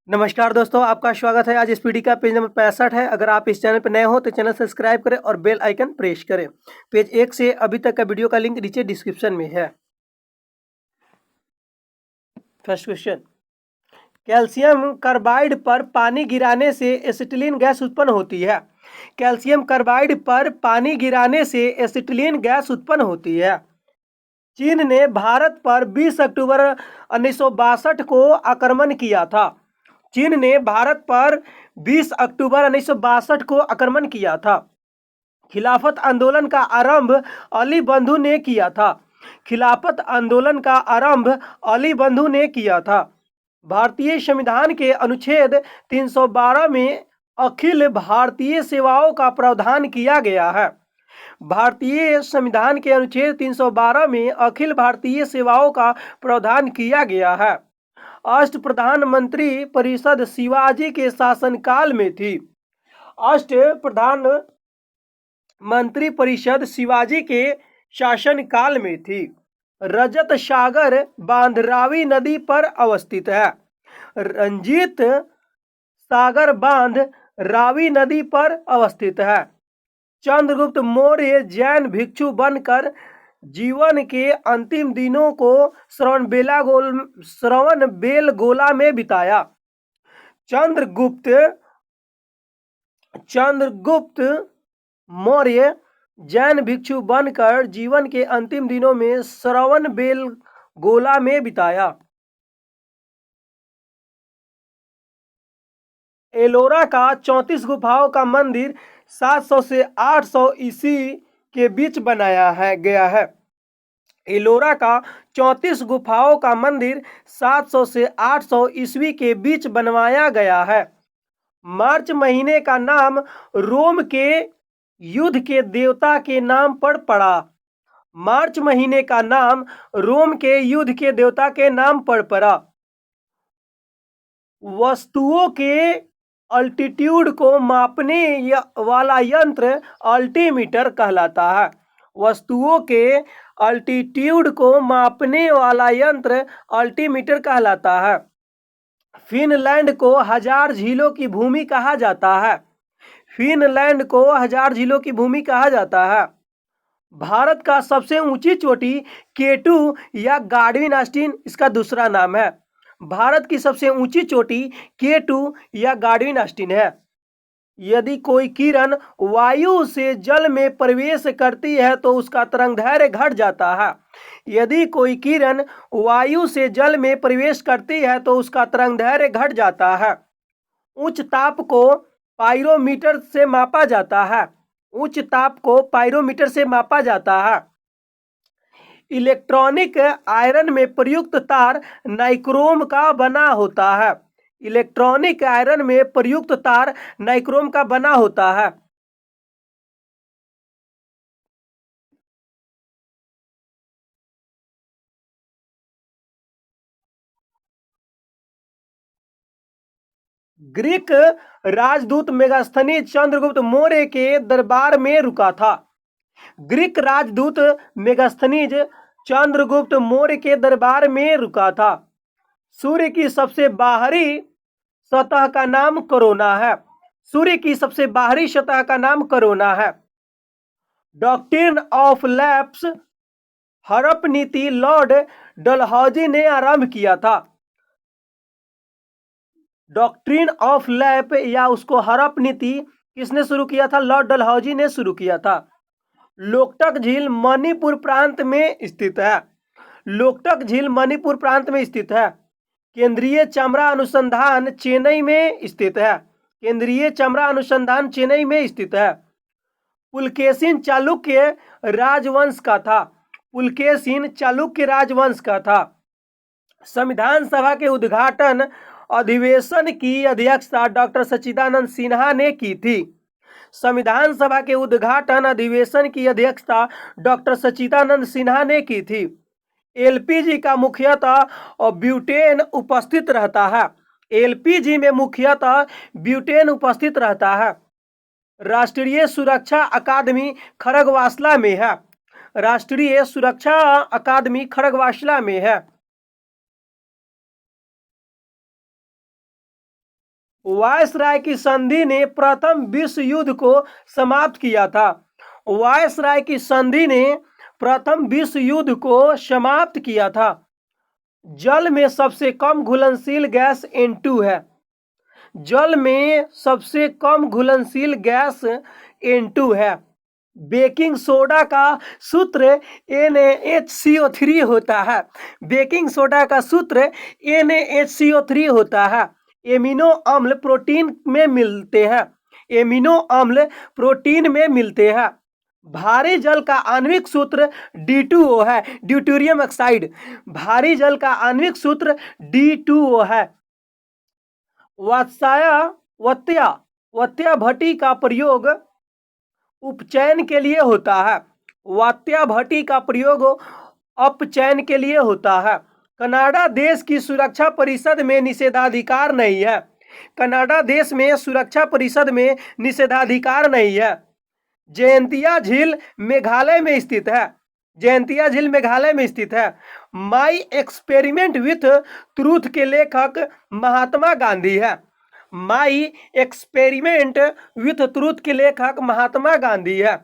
नमस्कार दोस्तों, आपका स्वागत है। आज इस पीढ़ी का पेज नंबर 65 है। अगर आप इस चैनल पर नए हो तो चैनल सब्सक्राइब करें और बेल आइकन प्रेस करें। पेज 1 से अभी तक का वीडियो का लिंक नीचे डिस्क्रिप्शन में है। फर्स्ट क्वेश्चन, कैल्शियम कार्बाइड पर पानी गिराने से एसिटिलीन गैस उत्पन्न होती है। कैल्शियम कार्बाइड पर पानी गिराने से एसिटिलीन गैस उत्पन्न होती है। चीन ने भारत पर 20 अक्टूबर 1962 को आक्रमण किया था। चीन ने भारत पर 20 अक्टूबर 1962 को आक्रमण किया था। खिलाफत आंदोलन का आरंभ अली बंधु ने किया था। खिलाफत आंदोलन का आरंभ अली बंधु ने किया था। भारतीय संविधान के अनुच्छेद 312 में अखिल भारतीय सेवाओं का प्रावधान किया गया है। भारतीय संविधान के अनुच्छेद 312 में अखिल भारतीय सेवाओं का प्रावधान किया गया है। अष्ट प्रधानमंत्री परिषद शिवाजी के शासनकाल में थी। अष्ट प्रधान मंत्री परिषद शिवाजी के शासनकाल में थी। रजत सागर बांध रावी नदी पर अवस्थित है। रंजीत सागर बांध रावी नदी पर अवस्थित है। चंद्रगुप्त मौर्य जैन भिक्षु बनकर जीवन के अंतिम दिनों को श्रवणबेलगोला में बिताया। चंद्रगुप्त मौर्य जैन भिक्षु बनकर जीवन के अंतिम दिनों में श्रवणबेलगोला में बिताया। एलोरा का 34 गुफाओं का मंदिर 700 से 800 ईस्वी के बीच बनाया गया है। एलोरा का 34 गुफाओं का मंदिर 700 से 800 ईस्वी के बीच बनवाया गया है। मार्च महीने का नाम रोम के युद्ध के देवता के नाम पर पड़ा। मार्च महीने का नाम रोम के युद्ध के देवता के नाम पर पड़ा। वस्तुओं के अल्टीट्यूड को मापने वाला यंत्र अल्टीमीटर कहलाता है। वस्तुओं के अल्टीट्यूड को मापने वाला यंत्र अल्टीमीटर कहलाता है। फिनलैंड को 1000 झीलों की भूमि कहा जाता है। फिनलैंड को 1000 झीलों की भूमि कहा जाता है। भारत का सबसे ऊंची चोटी K2 या गार्डविन ऑस्टिन इसका दूसरा नाम है। भारत की सबसे ऊंची चोटी K2 या गार्डविन ऑस्टिन है। यदि कोई किरण वायु से जल में प्रवेश करती है तो उसका तरंगदैर्घ्य घट जाता है। यदि कोई किरण वायु से जल में प्रवेश करती है तो उसका तरंगदैर्घ्य घट जाता है। उच्च ताप को पाइरोमीटर से मापा जाता है। उच्च ताप को पाइरोमीटर से मापा जाता है। इलेक्ट्रॉनिक आयरन में प्रयुक्त तार नाइक्रोम का बना होता है। इलेक्ट्रॉनिक आयरन में प्रयुक्त तार नाइक्रोम का बना होता है। ग्रीक राजदूत मेगास्थनीज चंद्रगुप्त मौर्य के दरबार में रुका था। ग्रीक राजदूत मेगास्थनीज चंद्रगुप्त मौर्य के दरबार में रुका था। सूर्य की सबसे बाहरी सतह का नाम कोरोना है। सूर्य की सबसे बाहरी सतह का नाम कोरोना है। डॉक्ट्रिन ऑफ लैप्स हड़प नीति लॉर्ड डलहौजी ने आरंभ किया था। डॉक्ट्रिन ऑफ लैप या उसको हड़प नीति किसने शुरू किया था? लॉर्ड डलहौजी ने शुरू किया था। लोकटक झील मणिपुर प्रांत में स्थित है। लोकटक झील मणिपुर प्रांत में स्थित है। केंद्रीय चमड़ा अनुसंधान चेन्नई में स्थित है। केंद्रीय चमड़ा अनुसंधान चेन्नई में स्थित है। पुलकेशिन चालुक्य राजवंश का था। पुलकेशिन चालुक्य राजवंश का था। संविधान सभा के उद्घाटन अधिवेशन की अध्यक्षता डॉक्टर सच्चिदानंद सिन्हा ने की थी। संविधान सभा के उद्घाटन अधिवेशन की अध्यक्षता डॉक्टर सच्चिदानंद सिन्हा ने की थी। एलपीजी का मुख्यतः ब्यूटेन उपस्थित रहता है। एलपीजी में मुख्यतः ब्यूटेन उपस्थित रहता है। राष्ट्रीय सुरक्षा अकादमी खड़गवासला में है। राष्ट्रीय सुरक्षा अकादमी खड़गवासला में है। वायसराय की संधि ने प्रथम विश्व युद्ध को समाप्त किया था। वायसराय की संधि ने प्रथम विश्व युद्ध को समाप्त किया था। जल में सबसे कम घुलनशील गैस N2 है। जल में सबसे कम घुलनशील गैस N2 है। बेकिंग सोडा का सूत्र NaHCO3 होता है। बेकिंग सोडा का सूत्र NaHCO3 होता है। एमिनो अम्ल प्रोटीन में मिलते हैं। एमिनो अम्ल प्रोटीन में मिलते हैं। भारी जल का आणविक सूत्र D2O है, ड्यूटेरियम ऑक्साइड। भारी जल का आणविक सूत्र D2O है। वत्या भट्टी का प्रयोग उपचयन के लिए होता है। वत्या भट्टी का प्रयोग अपचयन के लिए होता है। कनाडा देश की सुरक्षा परिषद में निषेधाधिकार नहीं है। कनाडा देश में सुरक्षा परिषद में निषेधाधिकार नहीं है। जयंतिया झील मेघालय में स्थित है। जयंतिया झील मेघालय में स्थित है। माई एक्सपेरिमेंट विथ ट्रूथ के लेखक महात्मा गांधी है। माई एक्सपेरिमेंट विथ ट्रूथ के लेखक महात्मा गांधी है।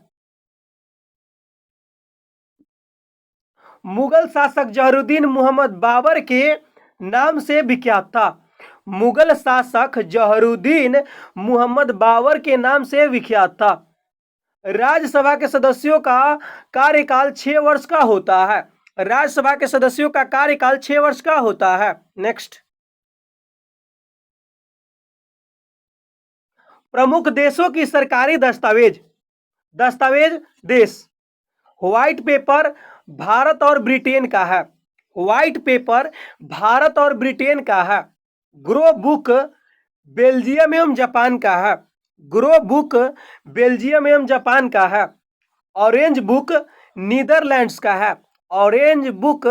मुगल शासक जहरुद्दीन मोहम्मद बाबर के नाम से विख्यात था। मुगल शासक जहरुद्दीन मोहम्मद बाबर के नाम से विख्यात था। राज्यसभा के सदस्यों का कार्यकाल 6 वर्ष का होता है। राज्यसभा के सदस्यों का कार्यकाल 6 वर्ष का होता है। नेक्स्ट, प्रमुख देशों की सरकारी दस्तावेज। दस्तावेज देश। व्हाइट पेपर भारत और ब्रिटेन का है। व्हाइट पेपर भारत और ब्रिटेन का है। ग्रो बुक बेल्जियम एवं जापान का है। ग्रो बुक बेल्जियम एवं जापान का है। ऑरेंज बुक नीदरलैंड्स का है। ऑरेंज बुक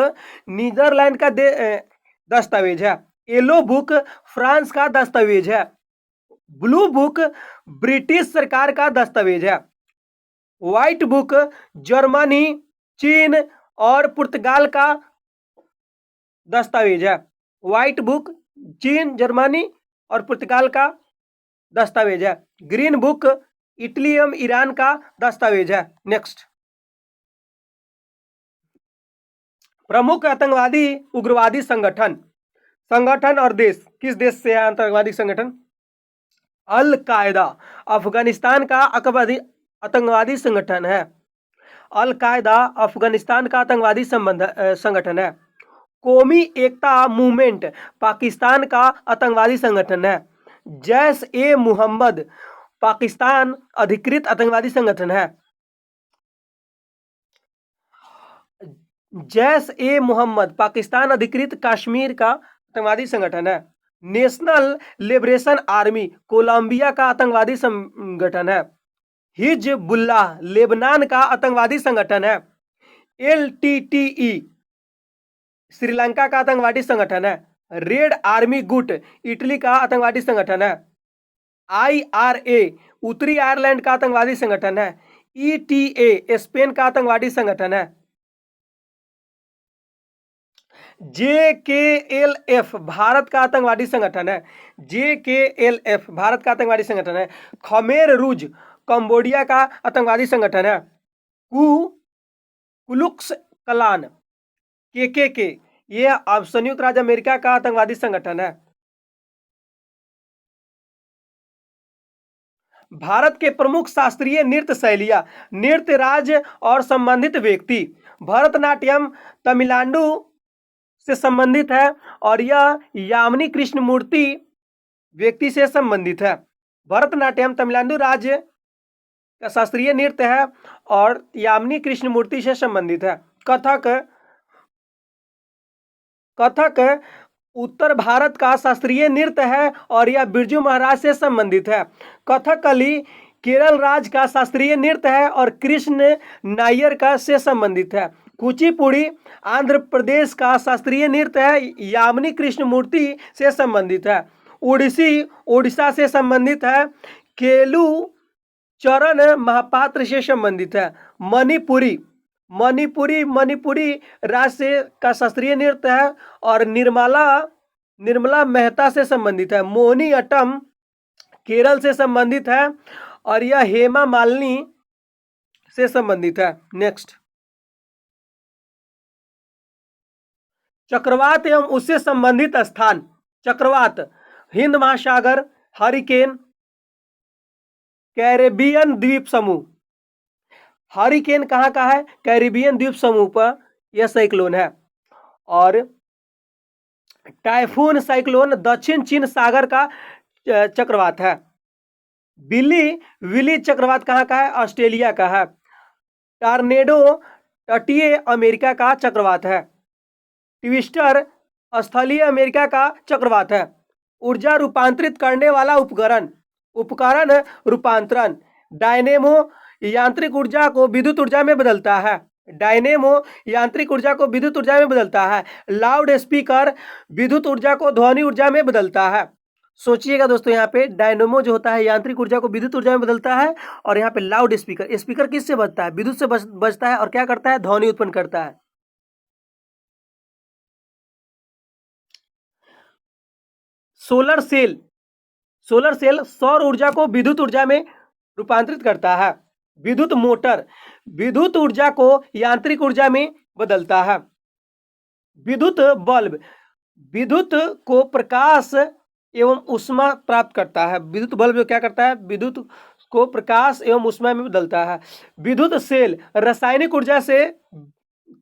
नीदरलैंड का दस्तावेज है। येलो बुक फ्रांस का दस्तावेज है। ब्लू बुक ब्रिटिश सरकार का दस्तावेज है। व्हाइट बुक जर्मनी, चीन और पुर्तगाल का दस्तावेज है। व्हाइट बुक चीन, जर्मनी और पुर्तगाल का दस्तावेज है। ग्रीन बुक इटली एवं ईरान का दस्तावेज है। नेक्स्ट, प्रमुख आतंकवादी उग्रवादी संगठन और देश। किस देश से है आतंकवादी संगठन? अल कायदा अफगानिस्तान का आतंकवादी संगठन है। अल कायदा अफगानिस्तान का आतंकवादी संगठन है। कौमी एकता मूवमेंट पाकिस्तान का आतंकवादी संगठन है। जैश ए मोहम्मद पाकिस्तान अधिकृत आतंकवादी संगठन है। जैश ए मोहम्मद पाकिस्तान अधिकृत कश्मीर का आतंकवादी संगठन है। नेशनल लिबरेशन आर्मी कोलंबिया का आतंकवादी संगठन है। हिजबुल्लाह लेबनान का आतंकवादी संगठन है। LTTE श्रीलंका का आतंकवादी संगठन है। रेड आर्मी गुट इटली का आतंकवादी संगठन है। IRA उत्तरी आयरलैंड का आतंकवादी संगठन है। ETA स्पेन का आतंकवादी संगठन है। JKLF भारत का आतंकवादी संगठन है। JKLF भारत का आतंकवादी संगठन है। खमेर रूज कंबोडिया का आतंकवादी संगठन है। कुलुक्स कलान KKK यह संयुक्त राज्य अमेरिका का आतंकवादी संगठन है। भारत के प्रमुख शास्त्रीय नृत्य शैलियां। नृत्य राज्य और संबंधित व्यक्ति। भरतनाट्यम तमिलनाडु से संबंधित है और यह यामिनी कृष्णमूर्ति व्यक्ति से संबंधित है। भरतनाट्यम तमिलनाडु राज्य का शास्त्रीय नृत्य है और यामिनी कृष्णमूर्ति से संबंधित है। कथक उत्तर भारत का शास्त्रीय नृत्य है और यह बिरजू महाराज से संबंधित है। कथकली केरल राज्य का शास्त्रीय नृत्य है और कृष्ण नायर का से संबंधित है। कुचिपुड़ी आंध्र प्रदेश का शास्त्रीय नृत्य है, यामिनी कृष्णमूर्ति से संबंधित है। ओडिसी ओडिशा से संबंधित है। केलू चरण महापात्र से संबंधित है। मणिपुरी राज्य का शास्त्रीय नृत्य है और निर्मला मेहता से संबंधित है। मोहिनी अट्टम केरल से संबंधित है और यह हेमा मालिनी से संबंधित है। नेक्स्ट, चक्रवात एवं उससे संबंधित स्थान। चक्रवात, हिंद महासागर, हरिकेन, कैरेबियन द्वीप समूह। हरिकेन कहाँ का है? कैरिबियन द्वीप समूह पर यह साइक्लोन है। और टाइफून साइक्लोन दक्षिण चीन सागर का चक्रवात है। विली चक्रवात कहाँ का है? ऑस्ट्रेलिया का है। टॉर्नेडो तटीय अमेरिका का चक्रवात है। ट्विस्टर स्थलीय अमेरिका का चक्रवात है। ऊर्जा रूपांतरित करने वाला उपकरण रूपांतरण। डायनेमो यांत्रिक ऊर्जा को विद्युत ऊर्जा में बदलता है। डायनेमो यांत्रिक ऊर्जा को विद्युत ऊर्जा में बदलता है। लाउड स्पीकर विद्युत ऊर्जा को ध्वनि ऊर्जा में बदलता है। सोचिएगा दोस्तों, यहाँ पे डायनेमो जो होता है यांत्रिक ऊर्जा को विद्युत ऊर्जा में बदलता है, और यहाँ पे लाउड स्पीकर किससे बजता है? विद्युत से बजता है और क्या करता है? ध्वनि उत्पन्न करता है। सोलर सेल सौर ऊर्जा को विद्युत ऊर्जा में रूपांतरित करता है। विद्युत मोटर विद्युत ऊर्जा को यांत्रिक ऊर्जा में बदलता है। विद्युत बल्ब विद्युत को प्रकाश एवं ऊष्मा प्राप्त करता है। विद्युत बल्ब जो क्या करता है? विद्युत को प्रकाश एवं ऊष्मा में बदलता है। विद्युत सेल रासायनिक ऊर्जा से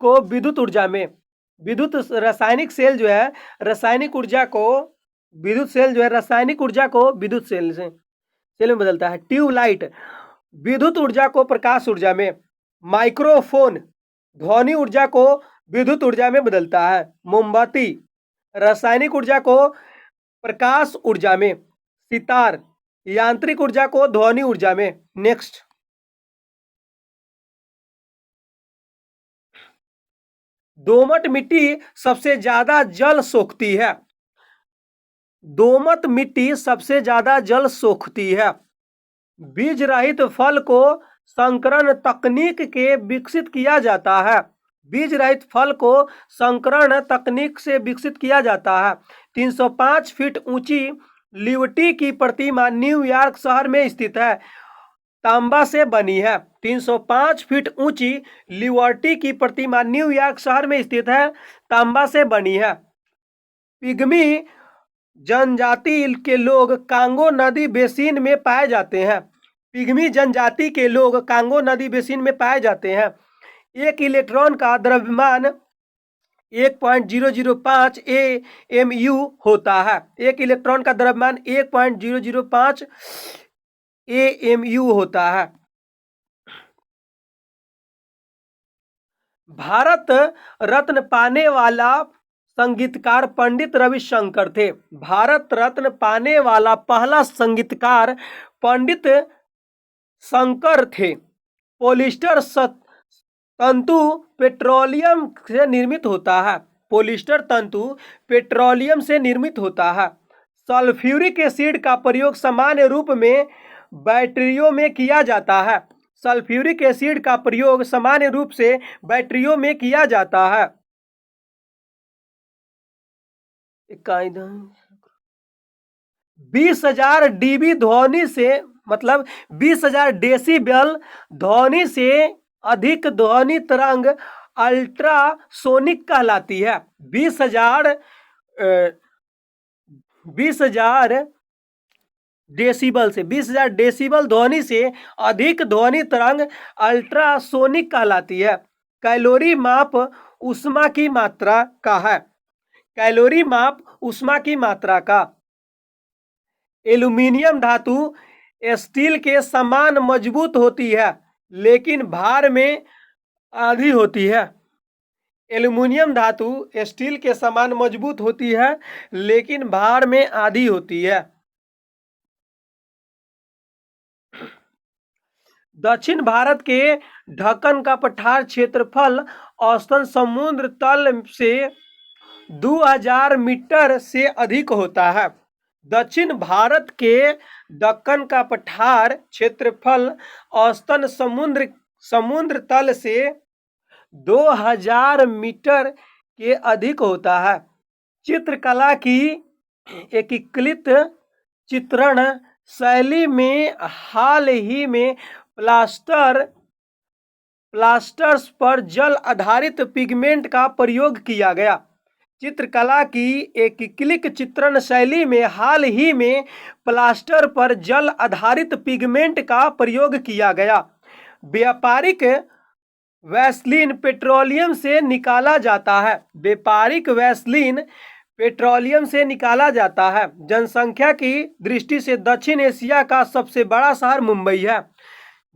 को विद्युत ऊर्जा में रासायनिक सेल जो है रासायनिक ऊर्जा को विद्युत सेल में बदलता है। ट्यूबलाइट विद्युत ऊर्जा को प्रकाश ऊर्जा में। माइक्रोफोन ध्वनि ऊर्जा को विद्युत ऊर्जा में बदलता है। मोमबत्ती रासायनिक ऊर्जा को प्रकाश ऊर्जा में। सितार यांत्रिक ऊर्जा को ध्वनि ऊर्जा में। नेक्स्ट, दोमट मिट्टी सबसे ज्यादा जल सोखती है। दोमट मिट्टी सबसे ज्यादा जल सोखती है। बीज रहित फल को संकरण तकनीक के विकसित किया जाता है। बीज रहित फल को संकरण तकनीक से विकसित किया जाता है। 305 फीट ऊंची लिबर्टी की प्रतिमा न्यूयॉर्क शहर में स्थित है, तांबा से बनी है। 305 फीट ऊंची लिबर्टी की प्रतिमा न्यूयॉर्क शहर में स्थित है, तांबा से बनी है। पिग्मी जनजाति के लोग कांगो नदी बेसिन में पाए जाते हैं। पिग्मी जनजाति के लोग कांगो नदी बेसिन में पाए जाते हैं। एक इलेक्ट्रॉन का द्रव्यमान 1.005 AMU होता है। एक इलेक्ट्रॉन का द्रव्यमान 1.005 AMU होता है। भारत रत्न पाने वाला संगीतकार पंडित रविशंकर थे। भारत रत्न पाने वाला पहला संगीतकार पंडित शंकर थे। पॉलिस्टर तंतु पेट्रोलियम से निर्मित होता है। पॉलिस्टर तंतु पेट्रोलियम से निर्मित होता है। सल्फ्यूरिक एसिड का प्रयोग सामान्य रूप में बैटरियों में किया जाता है। सल्फ्यूरिक एसिड का प्रयोग सामान्य रूप से बैटरियों में किया जाता है। 20,000 डीबी ध्वनि से मतलब 20,000 डेसिबल ध्वनि से अधिक ध्वनि तरंग अल्ट्रासोनिक कहलाती है। 20,000 डेसिबल ध्वनि से अधिक ध्वनि तरंग अल्ट्रासोनिक कहलाती है। कैलोरी माप ऊष्मा की मात्रा का है। कैलोरी माप ऊष्मा की मात्रा का। एल्यूमीनियम धातु स्टील के समान मजबूत होती है लेकिन भार में आधी होती है। एल्यूमीनियम धातु स्टील के समान मजबूत होती है लेकिन भार में आधी होती है। दक्षिण भारत के ढक्कन का पठार क्षेत्रफल औसतन समुद्र तल से 2000 मीटर से अधिक होता है। दक्षिण भारत के दक्कन का पठार क्षेत्रफल औसतन समुद्र तल से 2000 मीटर के अधिक होता है। चित्रकला की एकीकृत चित्रण शैली में हाल ही में प्लास्टर्स पर जल आधारित पिगमेंट का प्रयोग किया गया। चित्रकला की एक्रिलिक चित्रण शैली में हाल ही में प्लास्टर पर जल आधारित पिगमेंट का प्रयोग किया गया। व्यापारिक वैसलीन पेट्रोलियम से निकाला जाता है। व्यापारिक वैसलीन पेट्रोलियम से निकाला जाता है। जनसंख्या की दृष्टि से दक्षिण एशिया का सबसे बड़ा शहर मुंबई है।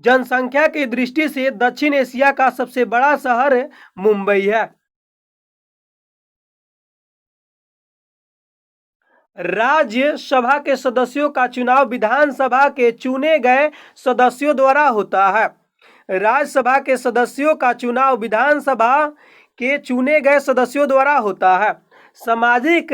जनसंख्या की दृष्टि से दक्षिण एशिया का सबसे बड़ा शहर मुंबई है। राज्यसभा के सदस्यों का चुनाव विधानसभा के चुने गए सदस्यों द्वारा होता है। राज्यसभा के सदस्यों का चुनाव विधानसभा के चुने गए सदस्यों द्वारा होता है। सामाजिक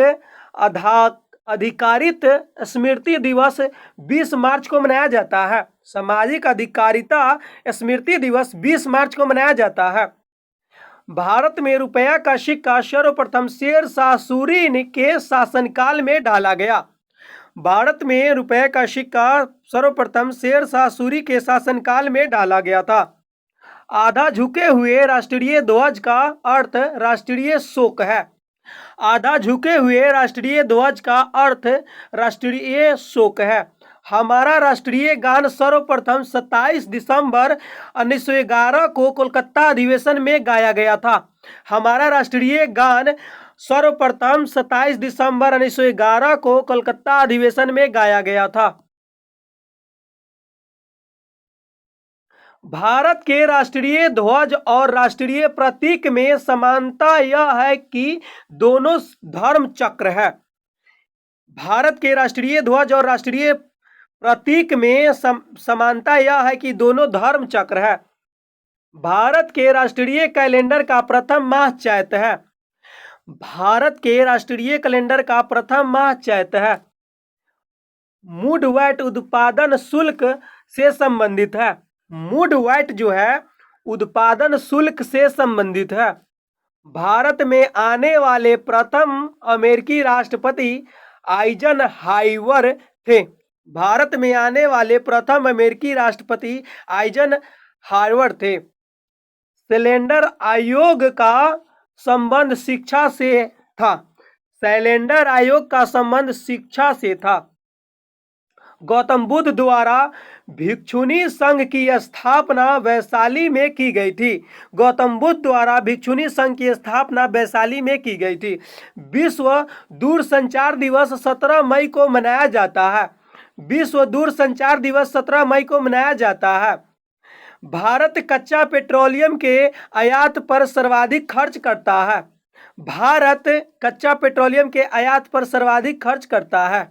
अधिकारित स्मृति दिवस 20 मार्च को मनाया जाता है। सामाजिक अधिकारिता स्मृति दिवस 20 मार्च को मनाया जाता है। भारत में रुपया का सिक्का सर्वप्रथम शेर शाह सूरी के शासनकाल में डाला गया। भारत में रुपये का सिक्का सर्वप्रथम शेर शाह सूरी के शासनकाल में डाला गया था। आधा झुके हुए राष्ट्रीय ध्वज का अर्थ राष्ट्रीय शोक है। आधा झुके हुए राष्ट्रीय ध्वज का अर्थ राष्ट्रीय शोक है। हमारा राष्ट्रीय गान सर्वप्रथम 27 दिसंबर 1911 को कोलकाता अधिवेशन में गाया गया था। हमारा राष्ट्रीय गान सर्वप्रथम 27 दिसंबर 1911 को कोलकाता अधिवेशन में गाया गया था। भारत के राष्ट्रीय ध्वज और राष्ट्रीय प्रतीक में समानता यह है कि दोनों धर्म चक्र है। भारत के राष्ट्रीय ध्वज और राष्ट्रीय प्रतीक में समानता यह है कि दोनों धर्म चक्र है। भारत के राष्ट्रीय कैलेंडर का प्रथम माह चैत है। भारत के राष्ट्रीय कैलेंडर का प्रथम माह चैत है। मूड वैट उत्पादन शुल्क से संबंधित है। मूड वैट जो है उत्पादन शुल्क से संबंधित है। भारत में आने वाले प्रथम अमेरिकी राष्ट्रपति आइजनहावर थे। भारत में आने वाले प्रथम अमेरिकी राष्ट्रपति आइजनहावर थे। सिलेंडर आयोग का संबंध शिक्षा से था। सिलेंडर आयोग का संबंध शिक्षा से था। गौतम बुद्ध द्वारा भिक्षुणी संघ की स्थापना वैशाली में की गई थी। गौतम बुद्ध द्वारा भिक्षुणी संघ की स्थापना वैशाली में की गई थी। विश्व दूरसंचार दिवस 17 मई को मनाया जाता है। विश्व दूरसंचार दिवस 17 मई को मनाया जाता है। भारत कच्चा पेट्रोलियम के आयात पर सर्वाधिक खर्च करता है। भारत कच्चा पेट्रोलियम के आयात पर सर्वाधिक खर्च करता है।